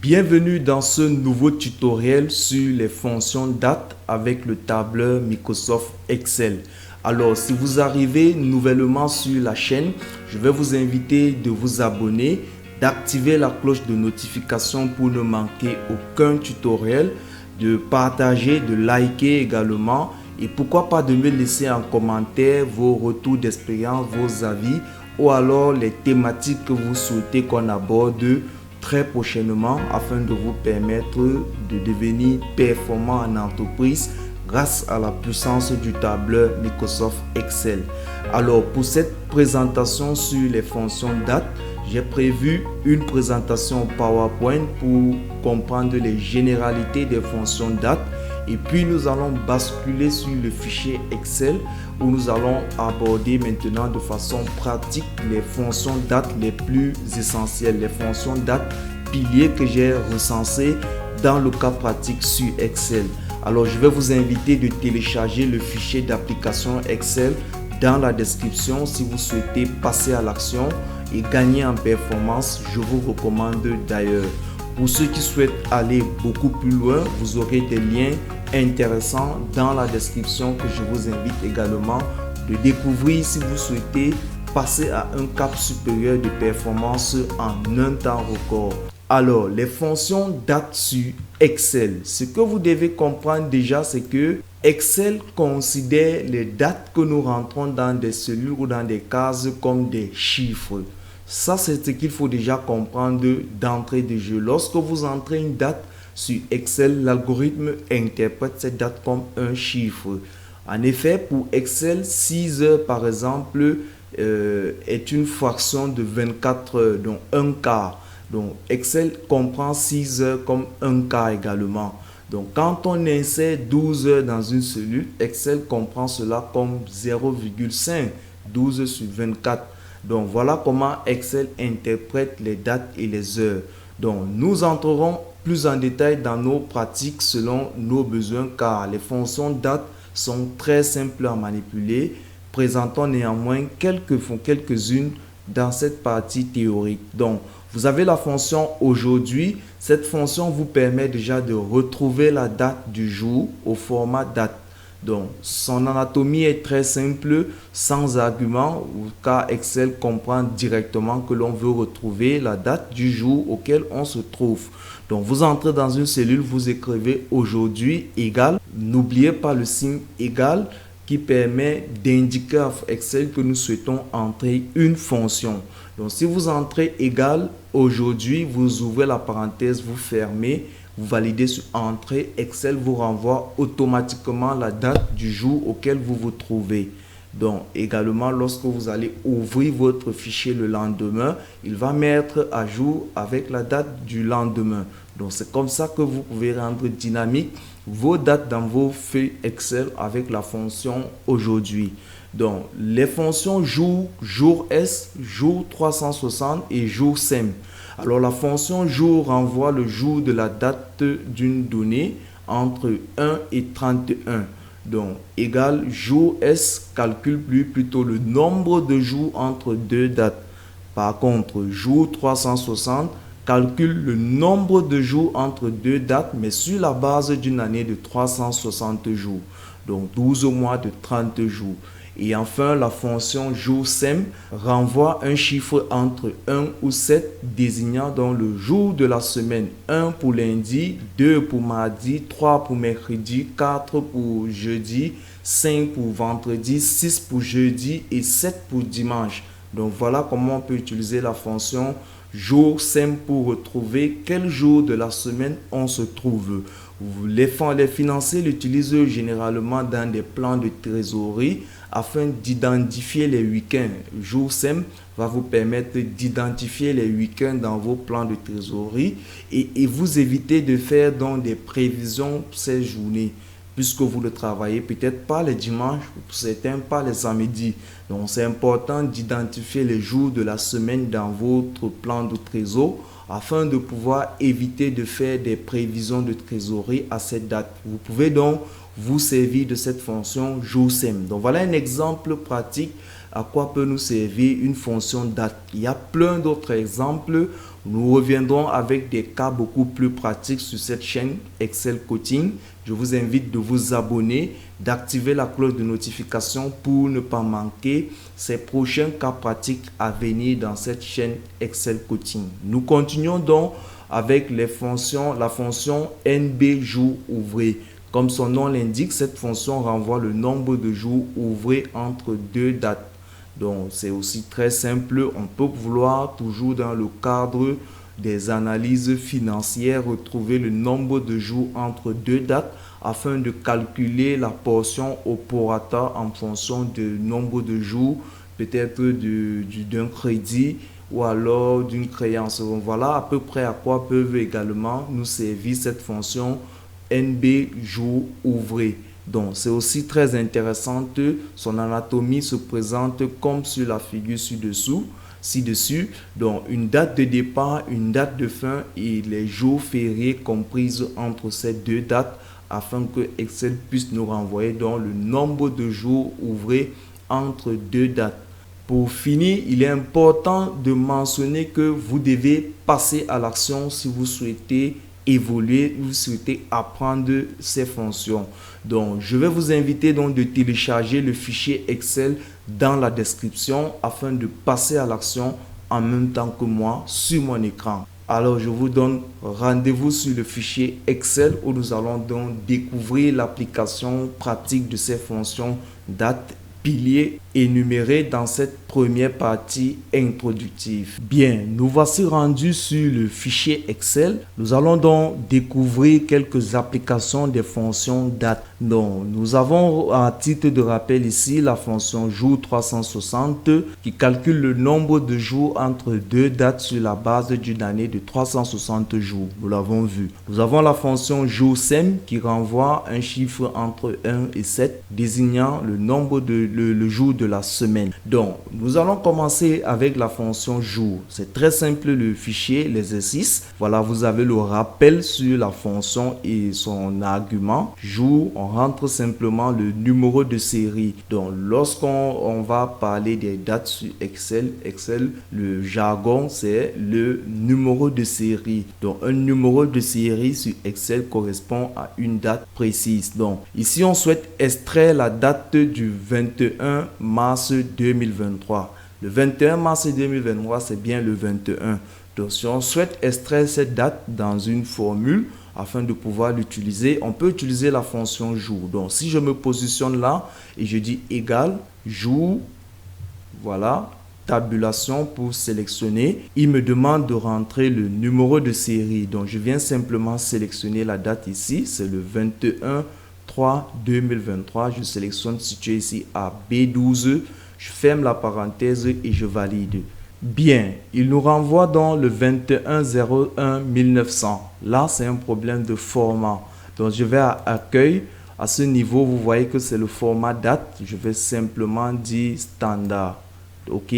Bienvenue dans ce nouveau tutoriel sur les fonctions date avec le tableur Microsoft Excel. Alors, si vous arrivez nouvellement sur la chaîne, je vais vous inviter de vous abonner, d'activer la cloche de notification pour ne manquer aucun tutoriel, de partager, de liker également et pourquoi pas de me laisser en commentaire vos retours d'expérience, vos avis ou alors les thématiques que vous souhaitez qu'on aborde très prochainement afin de vous permettre de devenir performant en entreprise grâce à la puissance du tableur Microsoft Excel. Alors pour cette présentation sur les fonctions date, j'ai prévu une présentation PowerPoint pour comprendre les généralités des fonctions date. Et puis nous allons basculer sur le fichier Excel où nous allons aborder maintenant de façon pratique les fonctions date les plus essentielles, les fonctions date piliers que j'ai recensées dans le cas pratique sur Excel. Alors je vais vous inviter de télécharger le fichier d'application Excel dans la description si vous souhaitez passer à l'action et gagner en performance. Je vous recommande d'ailleurs. Pour ceux qui souhaitent aller beaucoup plus loin, vous aurez des liens intéressants dans la description que je vous invite également de découvrir si vous souhaitez passer à un cap supérieur de performance en un temps record. Alors, les fonctions date sur Excel. Ce que vous devez comprendre déjà, c'est que Excel considère les dates que nous rentrons dans des cellules ou dans des cases comme des chiffres. Ça, c'est ce qu'il faut déjà comprendre d'entrée de jeu. Lorsque vous entrez une date sur Excel, l'algorithme interprète cette date comme un chiffre. En effet, pour Excel, 6 heures, par exemple, est une fraction de 24 heures, donc un quart. Donc, Excel comprend 6 heures comme un quart également. Donc, quand on insère 12 heures dans une cellule, Excel comprend cela comme 0,5, 12 sur 24. Donc, voilà comment Excel interprète les dates et les heures. Donc, nous entrerons plus en détail dans nos pratiques selon nos besoins car les fonctions date sont très simples à manipuler. Présentons néanmoins quelques-unes dans cette partie théorique. Donc, vous avez la fonction aujourd'hui. Cette fonction vous permet déjà de retrouver la date du jour au format date. Donc, son anatomie est très simple, sans argument, car Excel comprend directement que l'on veut retrouver la date du jour auquel on se trouve. Donc, vous entrez dans une cellule, vous écrivez aujourd'hui égal. N'oubliez pas le signe égal qui permet d'indiquer à Excel que nous souhaitons entrer une fonction. Donc, si vous entrez égal aujourd'hui, vous ouvrez la parenthèse, vous fermez. Vous validez sur Entrée, Excel vous renvoie automatiquement la date du jour auquel vous vous trouvez. Donc, également, lorsque vous allez ouvrir votre fichier le lendemain, il va mettre à jour avec la date du lendemain. Donc, c'est comme ça que vous pouvez rendre dynamique vos dates dans vos feuilles Excel avec la fonction aujourd'hui. Donc, les fonctions jour, jour S, jour 360 et jour SEM. Alors, la fonction jour renvoie le jour de la date d'une donnée entre 1 et 31. Donc, égal jour S calcule plutôt le nombre de jours entre deux dates. Par contre, jour 360 calcule le nombre de jours entre deux dates, mais sur la base d'une année de 360 jours. Donc, 12 mois de 30 jours. Et enfin, la fonction jour SEM renvoie un chiffre entre 1 ou 7 désignant donc le jour de la semaine. 1 pour lundi, 2 pour mardi, 3 pour mercredi, 4 pour jeudi, 5 pour vendredi, 6 pour jeudi et 7 pour dimanche. Donc voilà comment on peut utiliser la fonction jour SEM pour retrouver quel jour de la semaine on se trouve. Les financiers l'utilisent généralement dans des plans de trésorerie afin d'identifier les week-ends. Jour SEM va vous permettre d'identifier les week-ends dans vos plans de trésorerie et vous éviter de faire donc des prévisions pour ces journées puisque vous le travaillez peut-être pas les dimanches, pour certains pas les samedis. Donc c'est important d'identifier les jours de la semaine dans votre plan de trésor afin de pouvoir éviter de faire des prévisions de trésorerie à cette date. Vous pouvez donc vous servir de cette fonction jour SEM. Donc voilà un exemple pratique à quoi peut nous servir une fonction date. Il y a plein d'autres exemples. Nous reviendrons avec des cas beaucoup plus pratiques sur cette chaîne Excel Coaching. Je vous invite de vous abonner, d'activer la cloche de notification pour ne pas manquer ces prochains cas pratiques à venir dans cette chaîne Excel Coaching. Nous continuons donc avec la fonction NB jour ouvré. Comme son nom l'indique, cette fonction renvoie le nombre de jours ouvrés entre deux dates. Donc, c'est aussi très simple. On peut vouloir toujours dans le cadre des analyses financières retrouver le nombre de jours entre deux dates afin de calculer la portion au prorata en fonction du nombre de jours, peut-être d'un crédit ou alors d'une créance. Voilà à peu près à quoi peuvent également nous servir cette fonction NB jour ouvré. Donc, c'est aussi très intéressant. Son anatomie se présente comme sur la figure ci-dessus. Donc, une date de départ, une date de fin et les jours fériés comprises entre ces deux dates afin que Excel puisse nous renvoyer donc le nombre de jours ouvrés entre deux dates. Pour finir, il est important de mentionner que vous devez passer à l'action si vous souhaitez évoluer, vous souhaitez apprendre ces fonctions. Donc, je vais vous inviter donc de télécharger le fichier Excel dans la description afin de passer à l'action en même temps que moi sur mon écran. Alors, je vous donne rendez-vous sur le fichier Excel où nous allons donc découvrir l'application pratique de ces fonctions date, piliers énumérés dans cette première partie introductive. Bien, nous voici rendus sur le fichier Excel. Nous allons donc découvrir quelques applications des fonctions date. Donc, nous avons à titre de rappel ici la fonction jour 360 qui calcule le nombre de jours entre deux dates sur la base d'une année de 360 jours. Nous l'avons vu. Nous avons la fonction jour sem qui renvoie un chiffre entre 1 et 7 désignant le nombre de le jour de la semaine. Donc, nous allons commencer avec la fonction jour. C'est très simple le fichier, l'exercice. Voilà, vous avez le rappel sur la fonction et son argument. Jour, on rentre simplement le numéro de série. Donc, lorsqu'on va parler des dates sur Excel, le jargon, c'est le numéro de série. Donc, un numéro de série sur Excel correspond à une date précise. Donc, ici, on souhaite extraire la date du 21 mars 2023. Le 21 mars 2023, c'est bien le 21. Donc, si on souhaite extraire cette date dans une formule, afin de pouvoir l'utiliser, on peut utiliser la fonction jour. Donc, si je me positionne là et je dis égal, jour, voilà, tabulation pour sélectionner. Il me demande de rentrer le numéro de série. Donc, je viens simplement sélectionner la date ici. C'est le 21/3/2023. Je sélectionne situé ici à B12. Je ferme la parenthèse et je valide. Bien, il nous renvoie dans le 21/01/1900. Là, c'est un problème de format. Donc, je vais à accueil. À ce niveau, vous voyez que c'est le format date. Je vais simplement dire standard. OK,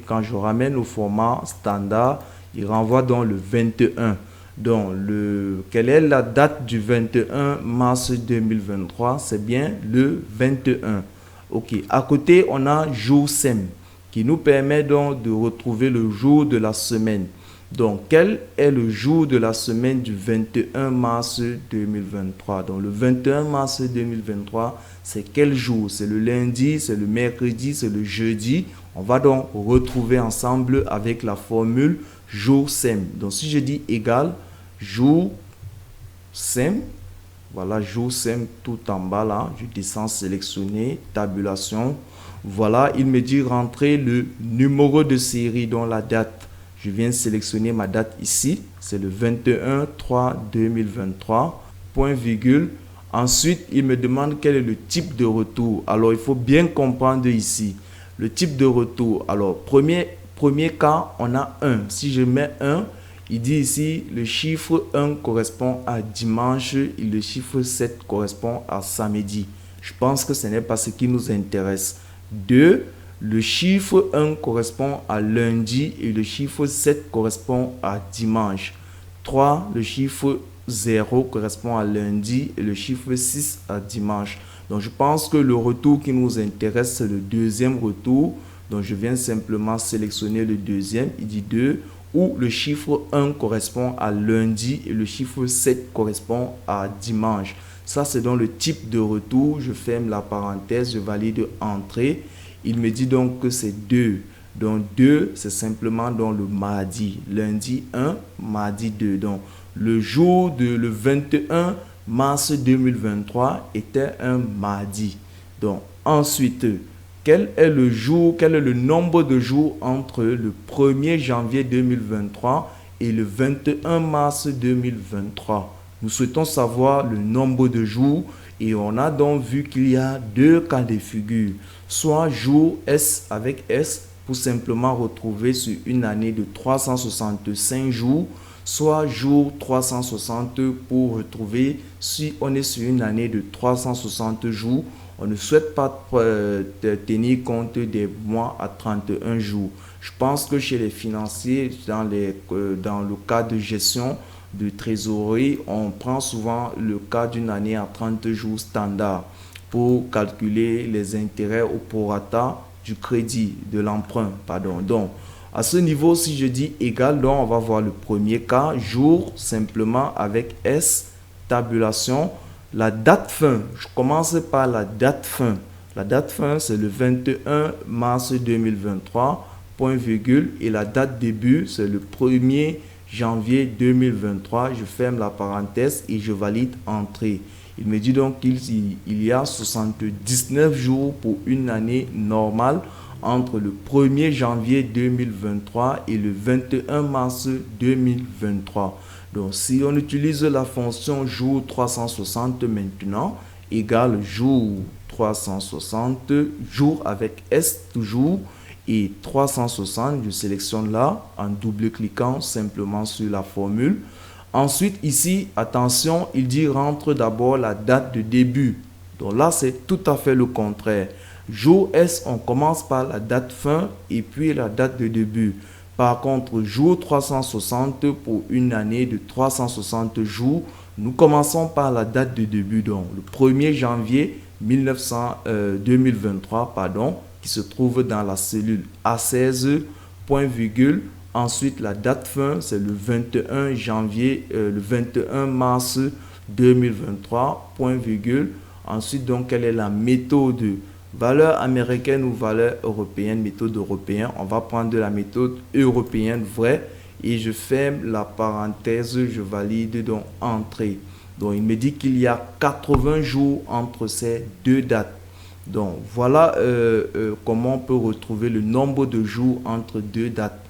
quand je ramène au format standard, il renvoie dans le 21. Donc, quelle est la date du 21 mars 2023? C'est bien le 21. OK, à côté, on a jour sem qui nous permet donc de retrouver le jour de la semaine. Donc, quel est le jour de la semaine du 21 mars 2023? Donc, le 21 mars 2023, c'est quel jour? C'est le lundi, c'est le mercredi, c'est le jeudi. On va donc retrouver ensemble avec la formule jour sem. Donc, si je dis égal, jour sem, voilà, jour sem tout en bas là, je descends sélectionner, tabulation. Voilà, il me dit rentrer le numéro de série dans la date. Je viens sélectionner ma date ici, c'est le 21/3/2023, point virgule. Ensuite, il me demande quel est le type de retour. Alors, il faut bien comprendre ici le type de retour. Alors, premier cas, on a 1. Si je mets 1, il dit ici le chiffre 1 correspond à dimanche et le chiffre 7 correspond à samedi. Je pense que ce n'est pas ce qui nous intéresse. 2. Le chiffre 1 correspond à lundi et le chiffre 7 correspond à dimanche. 3. Le chiffre 0 correspond à lundi et le chiffre 6 à dimanche. Donc, je pense que le retour qui nous intéresse, c'est le deuxième retour. Donc, je viens simplement sélectionner le deuxième. Il dit 2, où le chiffre 1 correspond à lundi et le chiffre 7 correspond à dimanche. Ça, c'est donc le type de retour. Je ferme la parenthèse, je valide entrée. Il me dit donc que c'est 2. Donc 2, c'est simplement dans le mardi. Lundi 1, mardi 2. Donc le jour le 21 mars 2023 était un mardi. Donc ensuite, quel est le nombre de jours entre le 1er janvier 2023 et le 21 mars 2023? Nous souhaitons savoir le nombre de jours et on a donc vu qu'il y a deux cas de figure. Soit jour S avec S pour simplement retrouver sur une année de 365 jours, soit jour 360 pour retrouver si on est sur une année de 360 jours. On ne souhaite pas tenir compte des mois à 31 jours. Je pense que chez les financiers, dans le cas de gestion de trésorerie, on prend souvent le cas d'une année à 30 jours standard pour calculer les intérêts au prorata du crédit, de l'emprunt, pardon. Donc, à ce niveau, si je dis égal, donc on va voir le premier cas, jour, simplement avec S, tabulation. La date fin, je commence par la date fin. La date fin, c'est le 21 mars 2023, point virgule, et la date début, c'est le 1er janvier 2023. Je ferme la parenthèse et je valide entrée. Il me dit donc qu'il y a 79 jours pour une année normale entre le 1er janvier 2023 et le 21 mars 2023. Donc, si on utilise la fonction jour 360 maintenant, égale jour 360, jour avec S toujours, et 360, je sélectionne là en double-cliquant simplement sur la formule. Ensuite, ici, attention, il dit rentre d'abord la date de début. Donc là, c'est tout à fait le contraire. Jour S, on commence par la date fin et puis la date de début. Par contre, jour 360 pour une année de 360 jours, nous commençons par la date de début, donc le 1er janvier 2023, qui se trouve dans la cellule A16, point virgule. Ensuite, la date fin, c'est le 21 janvier, le 21 mars 2023, point virgule. Ensuite, donc, quelle est la méthode? Valeur américaine ou valeur européenne, méthode européenne. On va prendre la méthode européenne vraie et je ferme la parenthèse, je valide donc entrée. Donc, il me dit qu'il y a 80 jours entre ces deux dates. Donc, voilà comment on peut retrouver le nombre de jours entre deux dates.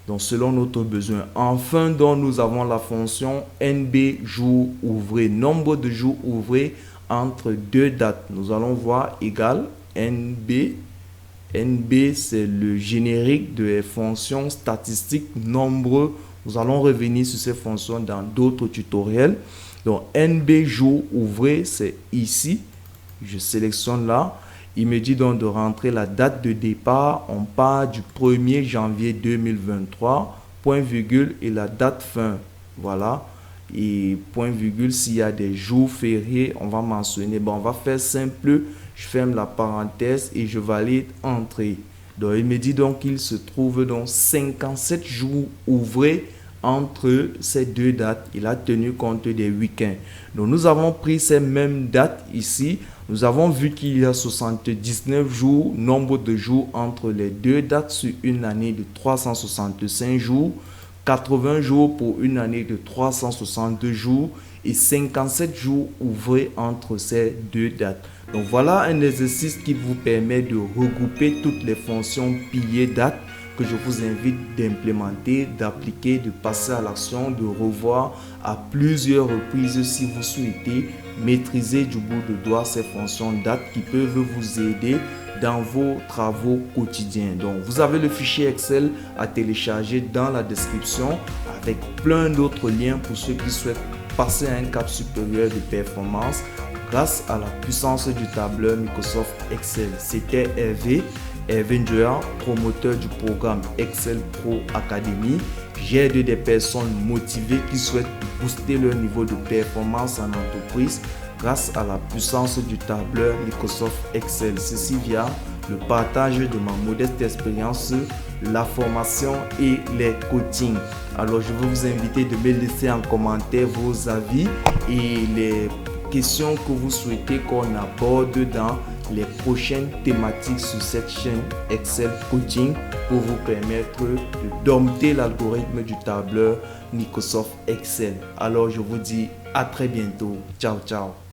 Donc, selon notre besoin. Enfin, donc, nous avons la fonction NB jours ouvrés. Nombre de jours ouvrés entre deux dates. Nous allons voir égal NB. NB, c'est le générique des fonctions statistiques nombreux. Nous allons revenir sur ces fonctions dans d'autres tutoriels. Donc, NB jours ouvrés, c'est ici. Je sélectionne là. Il me dit donc de rentrer la date de départ. On part du 1er janvier 2023, point virgule, et la date fin. Voilà. Et point virgule, s'il y a des jours fériés, on va mentionner. Bon, on va faire simple. Je ferme la parenthèse et je valide entrée. Donc, il me dit donc qu'il se trouve donc 57 jours ouvrés entre ces deux dates. Il a tenu compte des week-ends. Donc, nous avons pris ces mêmes dates ici. Nous avons vu qu'il y a 79 jours, nombre de jours entre les deux dates sur une année de 365 jours, 80 jours pour une année de 362 jours et 57 jours ouvrés entre ces deux dates. Donc voilà un exercice qui vous permet de regrouper toutes les fonctions piliers dates que je vous invite d'implémenter, d'appliquer, de passer à l'action, de revoir à plusieurs reprises si vous souhaitez maîtriser du bout de doigt ces fonctions dates qui peuvent vous aider dans vos travaux quotidiens. Donc, vous avez le fichier Excel à télécharger dans la description avec plein d'autres liens pour ceux qui souhaitent passer à un cap supérieur de performance grâce à la puissance du tableur Microsoft Excel. C'était Hervé Njouya, promoteur du programme Excel Pro Academy. J'aide des personnes motivées qui souhaitent booster leur niveau de performance en entreprise grâce à la puissance du tableur Microsoft Excel. Ceci via le partage de ma modeste expérience, la formation et les coachings. Alors je veux vous inviter de me laisser en commentaire vos avis et les questions que vous souhaitez qu'on aborde dans les prochaines thématiques sur cette chaîne Excel Coaching pour vous permettre de dompter l'algorithme du tableur Microsoft Excel. Alors je vous dis à très bientôt. Ciao, ciao.